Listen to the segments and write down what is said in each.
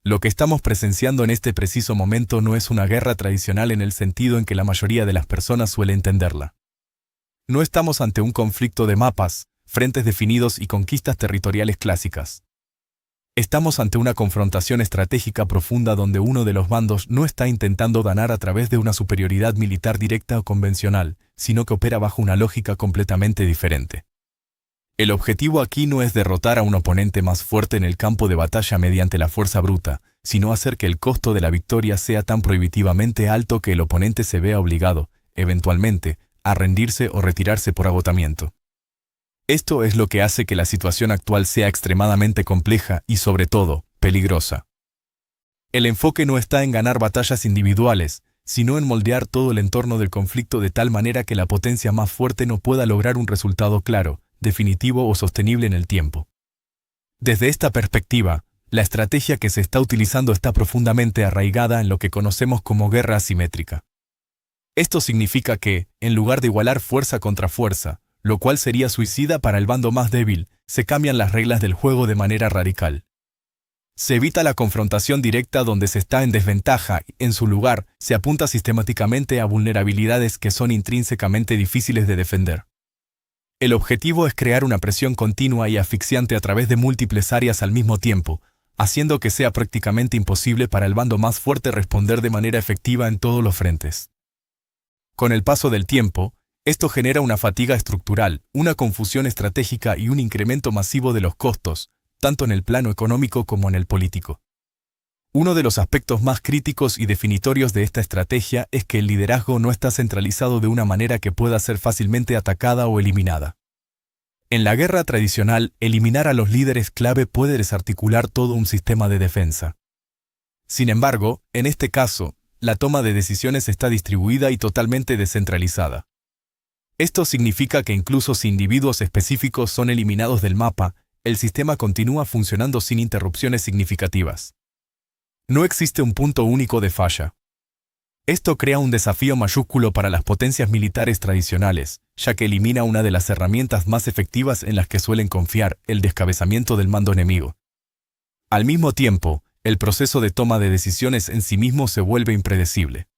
Lo que estamos presenciando en este preciso momento no es una guerra tradicional en el sentido en que la mayoría de las personas suele entenderla. No estamos ante un conflicto de mapas, frentes definidos y conquistas territoriales clásicas. Estamos ante una confrontación estratégica profunda donde uno de los bandos no está intentando ganar a través de una superioridad militar directa o convencional, sino que opera bajo una lógica completamente diferente. El objetivo aquí no es derrotar a un oponente más fuerte en el campo de batalla mediante la fuerza bruta, sino hacer que el costo de la victoria sea tan prohibitivamente alto que el oponente se vea obligado, eventualmente, a rendirse o retirarse por agotamiento. Esto es lo que hace que la situación actual sea extremadamente compleja y, sobre todo, peligrosa. El enfoque no está en ganar batallas individuales, sino en moldear todo el entorno del conflicto de tal manera que la potencia más fuerte no pueda lograr un resultado claro, definitivo o sostenible en el tiempo. Desde esta perspectiva, la estrategia que se está utilizando está profundamente arraigada en lo que conocemos como guerra asimétrica. Esto significa que, en lugar de igualar fuerza contra fuerza, lo cual sería suicida para el bando más débil, se cambian las reglas del juego de manera radical. Se evita la confrontación directa donde se está en desventaja y, en su lugar, se apunta sistemáticamente a vulnerabilidades que son intrínsecamente difíciles de defender. El objetivo es crear una presión continua y asfixiante a través de múltiples áreas al mismo tiempo, haciendo que sea prácticamente imposible para el bando más fuerte responder de manera efectiva en todos los frentes. Con el paso del tiempo, esto genera una fatiga estructural, una confusión estratégica y un incremento masivo de los costos, tanto en el plano económico como en el político. Uno de los aspectos más críticos y definitorios de esta estrategia es que el liderazgo no está centralizado de una manera que pueda ser fácilmente atacada o eliminada. En la guerra tradicional, eliminar a los líderes clave puede desarticular todo un sistema de defensa. Sin embargo, en este caso, la toma de decisiones está distribuida y totalmente descentralizada. Esto significa que incluso si individuos específicos son eliminados del mapa, el sistema continúa funcionando sin interrupciones significativas. No existe un punto único de falla. Esto crea un desafío mayúsculo para las potencias militares tradicionales, ya que elimina una de las herramientas más efectivas en las que suelen confiar, el descabezamiento del mando enemigo. Al mismo tiempo, el proceso de toma de decisiones en sí mismo se vuelve impredecible.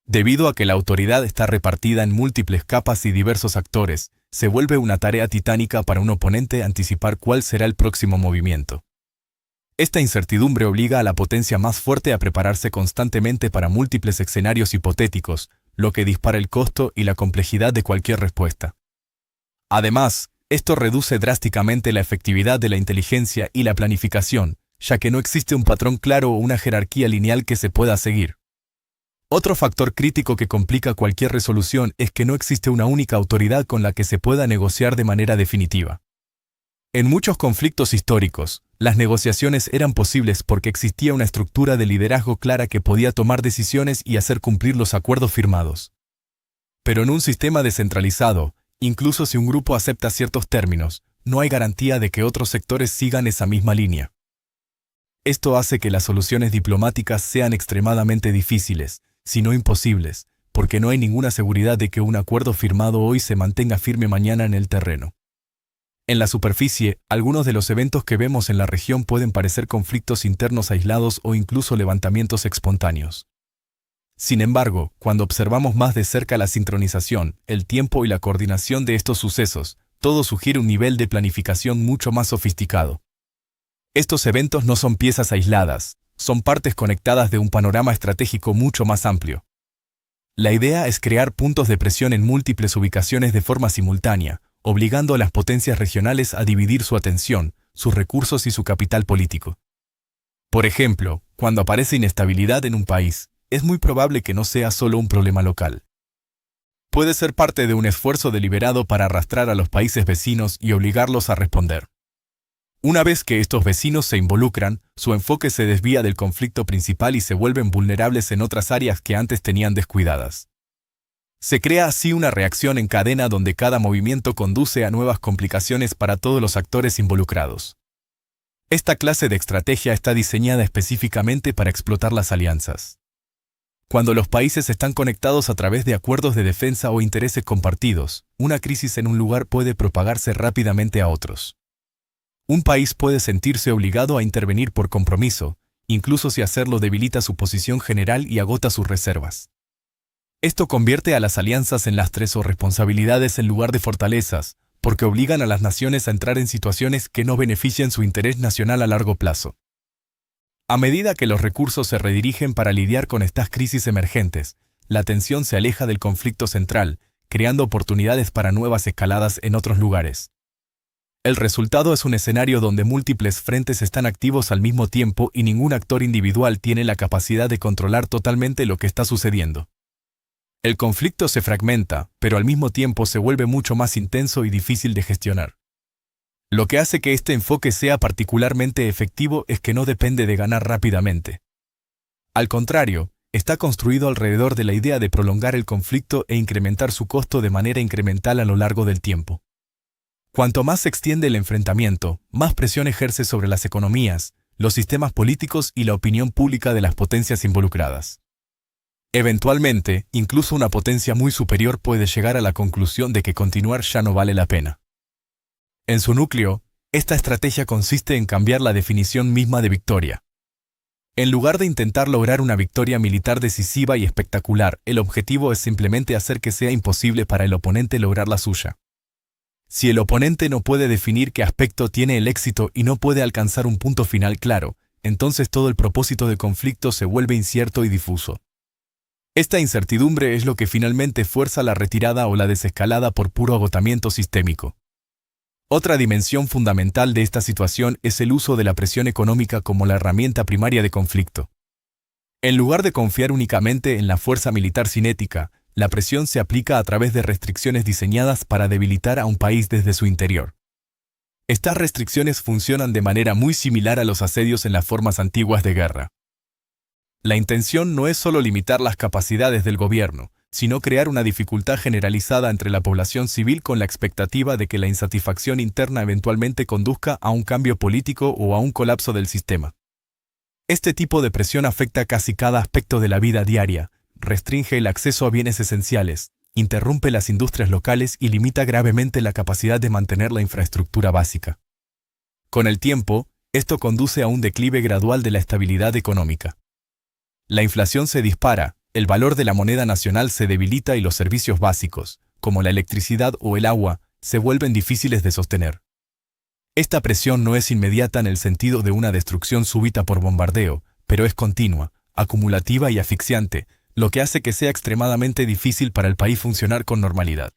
Debido a que la autoridad está repartida en múltiples capas y diversos actores, se vuelve una tarea titánica para un oponente anticipar cuál será el próximo movimiento. Esta incertidumbre obliga a la potencia más fuerte a prepararse constantemente para múltiples escenarios hipotéticos, lo que dispara el costo y la complejidad de cualquier respuesta. Además, esto reduce drásticamente la efectividad de la inteligencia y la planificación, ya que no existe un patrón claro o una jerarquía lineal que se pueda seguir. Otro factor crítico que complica cualquier resolución es que no existe una única autoridad con la que se pueda negociar de manera definitiva. En muchos conflictos históricos, las negociaciones eran posibles porque existía una estructura de liderazgo clara que podía tomar decisiones y hacer cumplir los acuerdos firmados. Pero en un sistema descentralizado, incluso si un grupo acepta ciertos términos, no hay garantía de que otros sectores sigan esa misma línea. Esto hace que las soluciones diplomáticas sean extremadamente difíciles, si no imposibles, porque no hay ninguna seguridad de que un acuerdo firmado hoy se mantenga firme mañana en el terreno. En la superficie, algunos de los eventos que vemos en la región pueden parecer conflictos internos aislados o incluso levantamientos espontáneos. Sin embargo, cuando observamos más de cerca la sincronización, el tiempo y la coordinación de estos sucesos, todo sugiere un nivel de planificación mucho más sofisticado. Estos eventos no son piezas aisladas, son partes conectadas de un panorama estratégico mucho más amplio. La idea es crear puntos de presión en múltiples ubicaciones de forma simultánea, obligando a las potencias regionales a dividir su atención, sus recursos y su capital político. Por ejemplo, cuando aparece inestabilidad en un país, es muy probable que no sea solo un problema local. Puede ser parte de un esfuerzo deliberado para arrastrar a los países vecinos y obligarlos a responder. Una vez que estos vecinos se involucran, su enfoque se desvía del conflicto principal y se vuelven vulnerables en otras áreas que antes tenían descuidadas. Se crea así una reacción en cadena donde cada movimiento conduce a nuevas complicaciones para todos los actores involucrados. Esta clase de estrategia está diseñada específicamente para explotar las alianzas. Cuando los países están conectados a través de acuerdos de defensa o intereses compartidos, una crisis en un lugar puede propagarse rápidamente a otros. Un país puede sentirse obligado a intervenir por compromiso, incluso si hacerlo debilita su posición general y agota sus reservas. Esto convierte a las alianzas en lastres o responsabilidades en lugar de fortalezas, porque obligan a las naciones a entrar en situaciones que no benefician su interés nacional a largo plazo. A medida que los recursos se redirigen para lidiar con estas crisis emergentes, la atención se aleja del conflicto central, creando oportunidades para nuevas escaladas en otros lugares. El resultado es un escenario donde múltiples frentes están activos al mismo tiempo y ningún actor individual tiene la capacidad de controlar totalmente lo que está sucediendo. El conflicto se fragmenta, pero al mismo tiempo se vuelve mucho más intenso y difícil de gestionar. Lo que hace que este enfoque sea particularmente efectivo es que no depende de ganar rápidamente. Al contrario, está construido alrededor de la idea de prolongar el conflicto e incrementar su costo de manera incremental a lo largo del tiempo. Cuanto más se extiende el enfrentamiento, más presión ejerce sobre las economías, los sistemas políticos y la opinión pública de las potencias involucradas. Eventualmente, incluso una potencia muy superior puede llegar a la conclusión de que continuar ya no vale la pena. En su núcleo, esta estrategia consiste en cambiar la definición misma de victoria. En lugar de intentar lograr una victoria militar decisiva y espectacular, el objetivo es simplemente hacer que sea imposible para el oponente lograr la suya. Si el oponente no puede definir qué aspecto tiene el éxito y no puede alcanzar un punto final claro, entonces todo el propósito del conflicto se vuelve incierto y difuso. Esta incertidumbre es lo que finalmente fuerza la retirada o la desescalada por puro agotamiento sistémico. Otra dimensión fundamental de esta situación es el uso de la presión económica como la herramienta primaria de conflicto. En lugar de confiar únicamente en la fuerza militar cinética, la presión se aplica a través de restricciones diseñadas para debilitar a un país desde su interior. Estas restricciones funcionan de manera muy similar a los asedios en las formas antiguas de guerra. La intención no es solo limitar las capacidades del gobierno, sino crear una dificultad generalizada entre la población civil con la expectativa de que la insatisfacción interna eventualmente conduzca a un cambio político o a un colapso del sistema. Este tipo de presión afecta casi cada aspecto de la vida diaria, restringe el acceso a bienes esenciales, interrumpe las industrias locales y limita gravemente la capacidad de mantener la infraestructura básica. Con el tiempo, esto conduce a un declive gradual de la estabilidad económica. La inflación se dispara, el valor de la moneda nacional se debilita y los servicios básicos, como la electricidad o el agua, se vuelven difíciles de sostener. Esta presión no es inmediata en el sentido de una destrucción súbita por bombardeo, pero es continua, acumulativa y asfixiante, lo que hace que sea extremadamente difícil para el país funcionar con normalidad.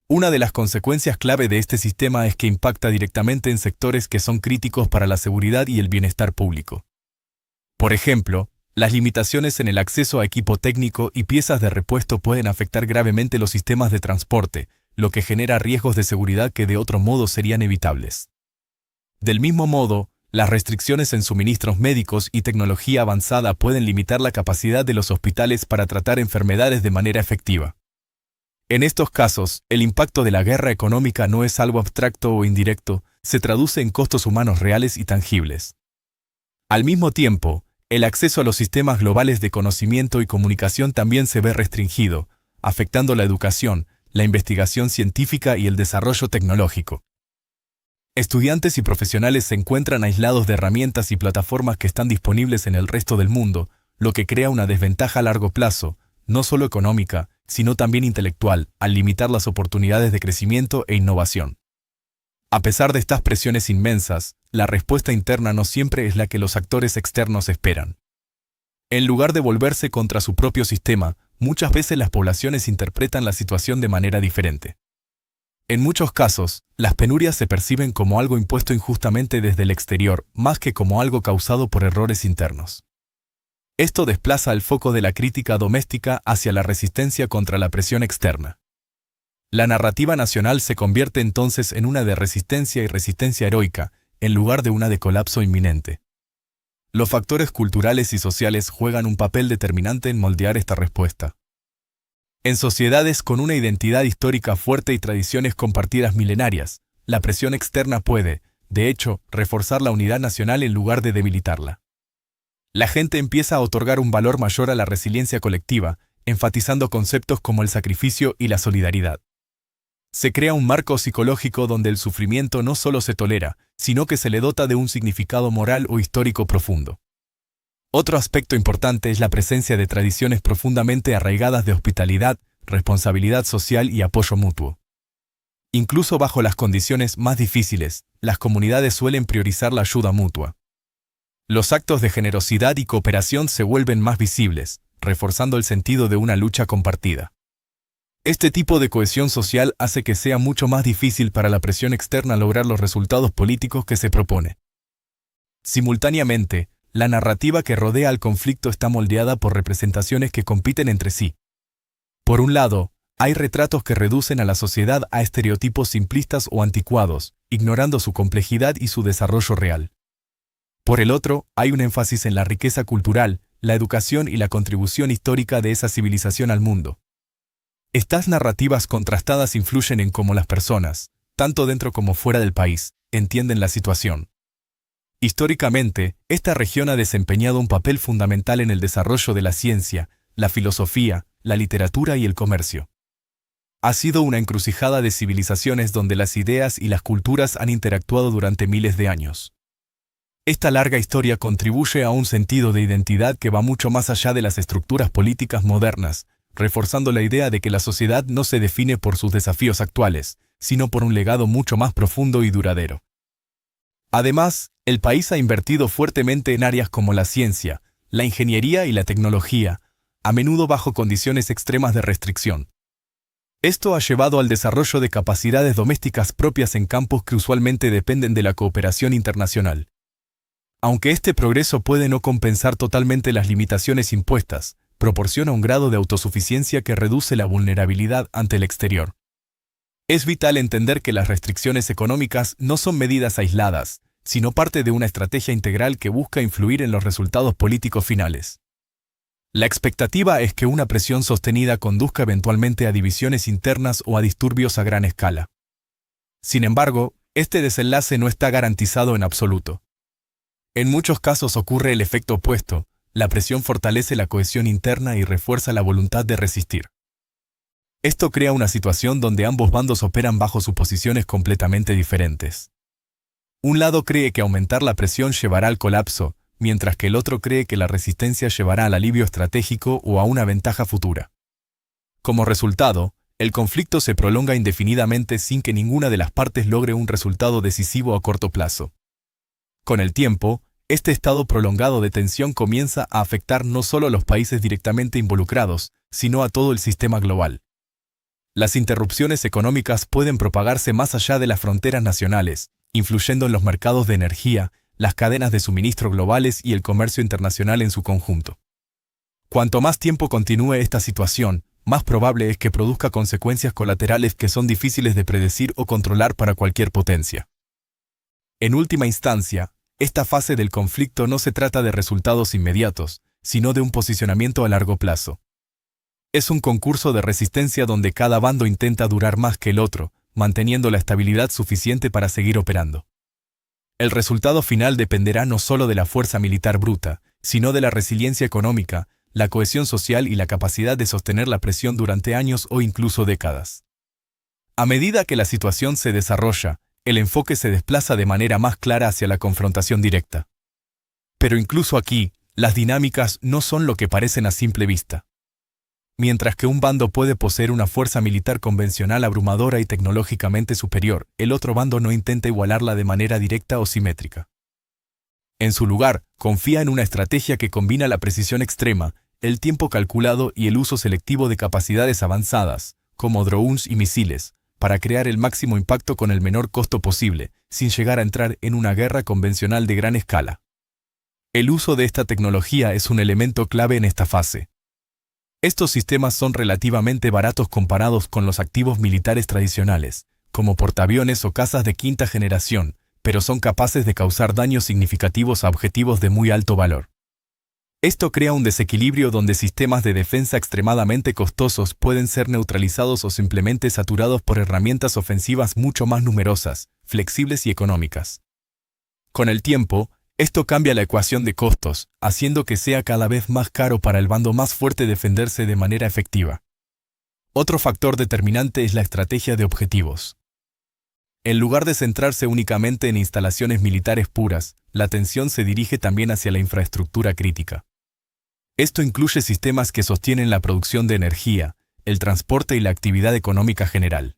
Una de las consecuencias clave de este sistema es que impacta directamente en sectores que son críticos para la seguridad y el bienestar público. Por ejemplo, las limitaciones en el acceso a equipo técnico y piezas de repuesto pueden afectar gravemente los sistemas de transporte, lo que genera riesgos de seguridad que de otro modo serían evitables. Del mismo modo, las restricciones en suministros médicos y tecnología avanzada pueden limitar la capacidad de los hospitales para tratar enfermedades de manera efectiva. En estos casos, el impacto de la guerra económica no es algo abstracto o indirecto, se traduce en costos humanos reales y tangibles. Al mismo tiempo, el acceso a los sistemas globales de conocimiento y comunicación también se ve restringido, afectando la educación, la investigación científica y el desarrollo tecnológico. Estudiantes y profesionales se encuentran aislados de herramientas y plataformas que están disponibles en el resto del mundo, lo que crea una desventaja a largo plazo, no solo económica, sino también intelectual, al limitar las oportunidades de crecimiento e innovación. A pesar de estas presiones inmensas, la respuesta interna no siempre es la que los actores externos esperan. En lugar de volverse contra su propio sistema, muchas veces las poblaciones interpretan la situación de manera diferente. En muchos casos, las penurias se perciben como algo impuesto injustamente desde el exterior, más que como algo causado por errores internos. Esto desplaza el foco de la crítica doméstica hacia la resistencia contra la presión externa. La narrativa nacional se convierte entonces en una de resistencia y resistencia heroica, en lugar de una de colapso inminente. Los factores culturales y sociales juegan un papel determinante en moldear esta respuesta. En sociedades con una identidad histórica fuerte y tradiciones compartidas milenarias, la presión externa puede, de hecho, reforzar la unidad nacional en lugar de debilitarla. La gente empieza a otorgar un valor mayor a la resiliencia colectiva, enfatizando conceptos como el sacrificio y la solidaridad. Se crea un marco psicológico donde el sufrimiento no solo se tolera, sino que se le dota de un significado moral o histórico profundo. Otro aspecto importante es la presencia de tradiciones profundamente arraigadas de hospitalidad, responsabilidad social y apoyo mutuo. Incluso bajo las condiciones más difíciles, las comunidades suelen priorizar la ayuda mutua. Los actos de generosidad y cooperación se vuelven más visibles, reforzando el sentido de una lucha compartida. Este tipo de cohesión social hace que sea mucho más difícil para la presión externa lograr los resultados políticos que se propone. Simultáneamente, la narrativa que rodea al conflicto está moldeada por representaciones que compiten entre sí. Por un lado, hay retratos que reducen a la sociedad a estereotipos simplistas o anticuados, ignorando su complejidad y su desarrollo real. Por el otro, hay un énfasis en la riqueza cultural, la educación y la contribución histórica de esa civilización al mundo. Estas narrativas contrastadas influyen en cómo las personas, tanto dentro como fuera del país, entienden la situación. Históricamente, esta región ha desempeñado un papel fundamental en el desarrollo de la ciencia, la filosofía, la literatura y el comercio. Ha sido una encrucijada de civilizaciones donde las ideas y las culturas han interactuado durante miles de años. Esta larga historia contribuye a un sentido de identidad que va mucho más allá de las estructuras políticas modernas, reforzando la idea de que la sociedad no se define por sus desafíos actuales, sino por un legado mucho más profundo y duradero. Además, el país ha invertido fuertemente en áreas como la ciencia, la ingeniería y la tecnología, a menudo bajo condiciones extremas de restricción. Esto ha llevado al desarrollo de capacidades domésticas propias en campos que usualmente dependen de la cooperación internacional. Aunque este progreso puede no compensar totalmente las limitaciones impuestas, proporciona un grado de autosuficiencia que reduce la vulnerabilidad ante el exterior. Es vital entender que las restricciones económicas no son medidas aisladas, sino parte de una estrategia integral que busca influir en los resultados políticos finales. La expectativa es que una presión sostenida conduzca eventualmente a divisiones internas o a disturbios a gran escala. Sin embargo, este desenlace no está garantizado en absoluto. En muchos casos ocurre el efecto opuesto. La presión fortalece la cohesión interna y refuerza la voluntad de resistir. Esto crea una situación donde ambos bandos operan bajo suposiciones completamente diferentes. Un lado cree que aumentar la presión llevará al colapso, mientras que el otro cree que la resistencia llevará al alivio estratégico o a una ventaja futura. Como resultado, el conflicto se prolonga indefinidamente sin que ninguna de las partes logre un resultado decisivo a corto plazo. Con el tiempo, este estado prolongado de tensión comienza a afectar no solo a los países directamente involucrados, sino a todo el sistema global. Las interrupciones económicas pueden propagarse más allá de las fronteras nacionales, influyendo en los mercados de energía, las cadenas de suministro globales y el comercio internacional en su conjunto. Cuanto más tiempo continúe esta situación, más probable es que produzca consecuencias colaterales que son difíciles de predecir o controlar para cualquier potencia. En última instancia, esta fase del conflicto no se trata de resultados inmediatos, sino de un posicionamiento a largo plazo. Es un concurso de resistencia donde cada bando intenta durar más que el otro, manteniendo la estabilidad suficiente para seguir operando. El resultado final dependerá no solo de la fuerza militar bruta, sino de la resiliencia económica, la cohesión social y la capacidad de sostener la presión durante años o incluso décadas. A medida que la situación se desarrolla, el enfoque se desplaza de manera más clara hacia la confrontación directa. Pero incluso aquí, las dinámicas no son lo que parecen a simple vista. Mientras que un bando puede poseer una fuerza militar convencional abrumadora y tecnológicamente superior, el otro bando no intenta igualarla de manera directa o simétrica. En su lugar, confía en una estrategia que combina la precisión extrema, el tiempo calculado y el uso selectivo de capacidades avanzadas, como drones y misiles, para crear el máximo impacto con el menor costo posible, sin llegar a entrar en una guerra convencional de gran escala. El uso de esta tecnología es un elemento clave en esta fase. Estos sistemas son relativamente baratos comparados con los activos militares tradicionales, como portaaviones o cazas de quinta generación, pero son capaces de causar daños significativos a objetivos de muy alto valor. Esto crea un desequilibrio donde sistemas de defensa extremadamente costosos pueden ser neutralizados o simplemente saturados por herramientas ofensivas mucho más numerosas, flexibles y económicas. Con el tiempo, esto cambia la ecuación de costos, haciendo que sea cada vez más caro para el bando más fuerte defenderse de manera efectiva. Otro factor determinante es la estrategia de objetivos. En lugar de centrarse únicamente en instalaciones militares puras, la atención se dirige también hacia la infraestructura crítica. Esto incluye sistemas que sostienen la producción de energía, el transporte y la actividad económica general.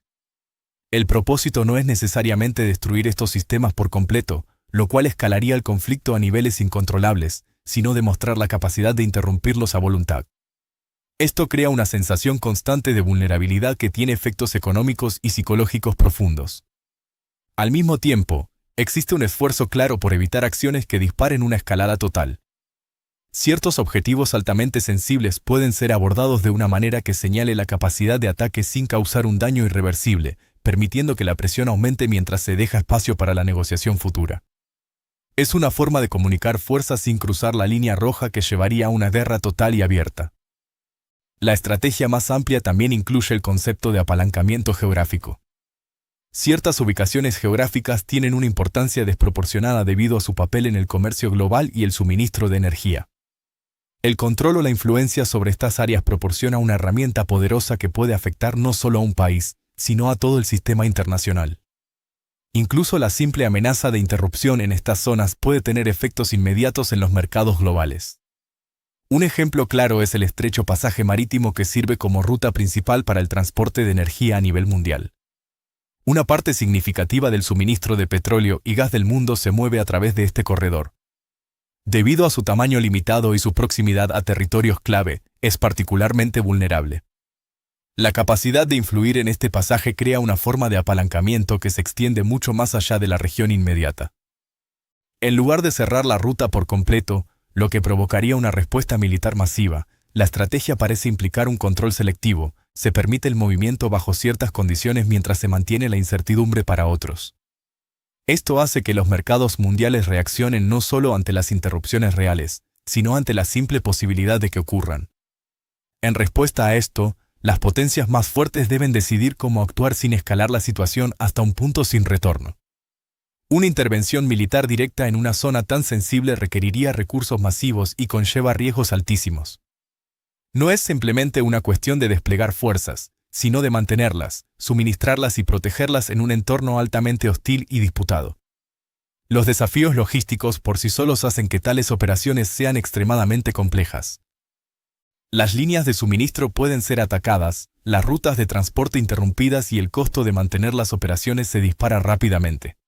El propósito no es necesariamente destruir estos sistemas por completo, lo cual escalaría el conflicto a niveles incontrolables, sino demostrar la capacidad de interrumpirlos a voluntad. Esto crea una sensación constante de vulnerabilidad que tiene efectos económicos y psicológicos profundos. Al mismo tiempo, existe un esfuerzo claro por evitar acciones que disparen una escalada total. Ciertos objetivos altamente sensibles pueden ser abordados de una manera que señale la capacidad de ataque sin causar un daño irreversible, permitiendo que la presión aumente mientras se deja espacio para la negociación futura. Es una forma de comunicar fuerzas sin cruzar la línea roja que llevaría a una guerra total y abierta. La estrategia más amplia también incluye el concepto de apalancamiento geográfico. Ciertas ubicaciones geográficas tienen una importancia desproporcionada debido a su papel en el comercio global y el suministro de energía. El control o la influencia sobre estas áreas proporciona una herramienta poderosa que puede afectar no solo a un país, sino a todo el sistema internacional. Incluso la simple amenaza de interrupción en estas zonas puede tener efectos inmediatos en los mercados globales. Un ejemplo claro es el estrecho pasaje marítimo que sirve como ruta principal para el transporte de energía a nivel mundial. Una parte significativa del suministro de petróleo y gas del mundo se mueve a través de este corredor. Debido a su tamaño limitado y su proximidad a territorios clave, es particularmente vulnerable. La capacidad de influir en este pasaje crea una forma de apalancamiento que se extiende mucho más allá de la región inmediata. En lugar de cerrar la ruta por completo, lo que provocaría una respuesta militar masiva, la estrategia parece implicar un control selectivo, se permite el movimiento bajo ciertas condiciones mientras se mantiene la incertidumbre para otros. Esto hace que los mercados mundiales reaccionen no solo ante las interrupciones reales, sino ante la simple posibilidad de que ocurran. En respuesta a esto, las potencias más fuertes deben decidir cómo actuar sin escalar la situación hasta un punto sin retorno. Una intervención militar directa en una zona tan sensible requeriría recursos masivos y conlleva riesgos altísimos. No es simplemente una cuestión de desplegar fuerzas, sino de mantenerlas, suministrarlas y protegerlas en un entorno altamente hostil y disputado. Los desafíos logísticos por sí solos hacen que tales operaciones sean extremadamente complejas. Las líneas de suministro pueden ser atacadas, las rutas de transporte interrumpidas y el costo de mantener las operaciones se dispara rápidamente.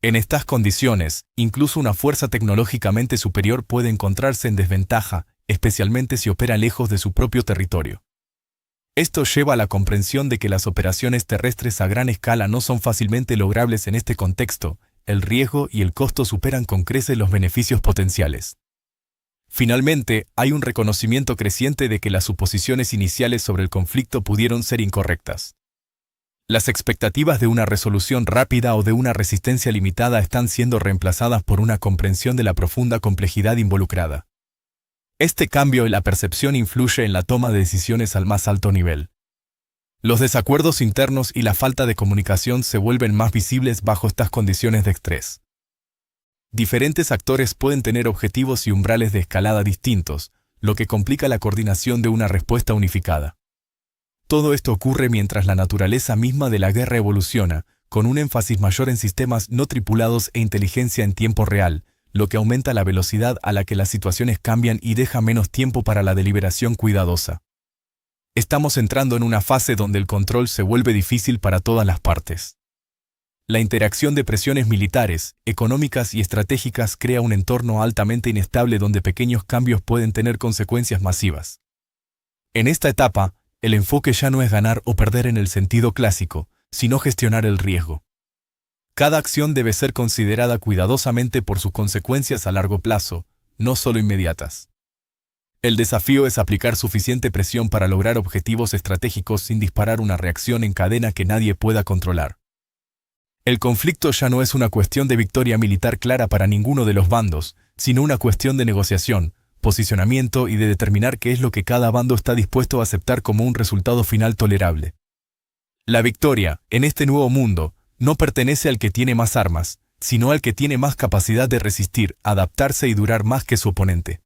En estas condiciones, incluso una fuerza tecnológicamente superior puede encontrarse en desventaja, especialmente si opera lejos de su propio territorio. Esto lleva a la comprensión de que las operaciones terrestres a gran escala no son fácilmente logrables en este contexto, el riesgo y el costo superan con creces los beneficios potenciales. Finalmente, hay un reconocimiento creciente de que las suposiciones iniciales sobre el conflicto pudieron ser incorrectas. Las expectativas de una resolución rápida o de una resistencia limitada están siendo reemplazadas por una comprensión de la profunda complejidad involucrada. Este cambio en la percepción influye en la toma de decisiones al más alto nivel. Los desacuerdos internos y la falta de comunicación se vuelven más visibles bajo estas condiciones de estrés. Diferentes actores pueden tener objetivos y umbrales de escalada distintos, lo que complica la coordinación de una respuesta unificada. Todo esto ocurre mientras la naturaleza misma de la guerra evoluciona, con un énfasis mayor en sistemas no tripulados e inteligencia en tiempo real, lo que aumenta la velocidad a la que las situaciones cambian y deja menos tiempo para la deliberación cuidadosa. Estamos entrando en una fase donde el control se vuelve difícil para todas las partes. La interacción de presiones militares, económicas y estratégicas crea un entorno altamente inestable donde pequeños cambios pueden tener consecuencias masivas. En esta etapa, el enfoque ya no es ganar o perder en el sentido clásico, sino gestionar el riesgo. Cada acción debe ser considerada cuidadosamente por sus consecuencias a largo plazo, no solo inmediatas. El desafío es aplicar suficiente presión para lograr objetivos estratégicos sin disparar una reacción en cadena que nadie pueda controlar. El conflicto ya no es una cuestión de victoria militar clara para ninguno de los bandos, sino una cuestión de negociación, posicionamiento y de determinar qué es lo que cada bando está dispuesto a aceptar como un resultado final tolerable. La victoria, en este nuevo mundo, no pertenece al que tiene más armas, sino al que tiene más capacidad de resistir, adaptarse y durar más que su oponente.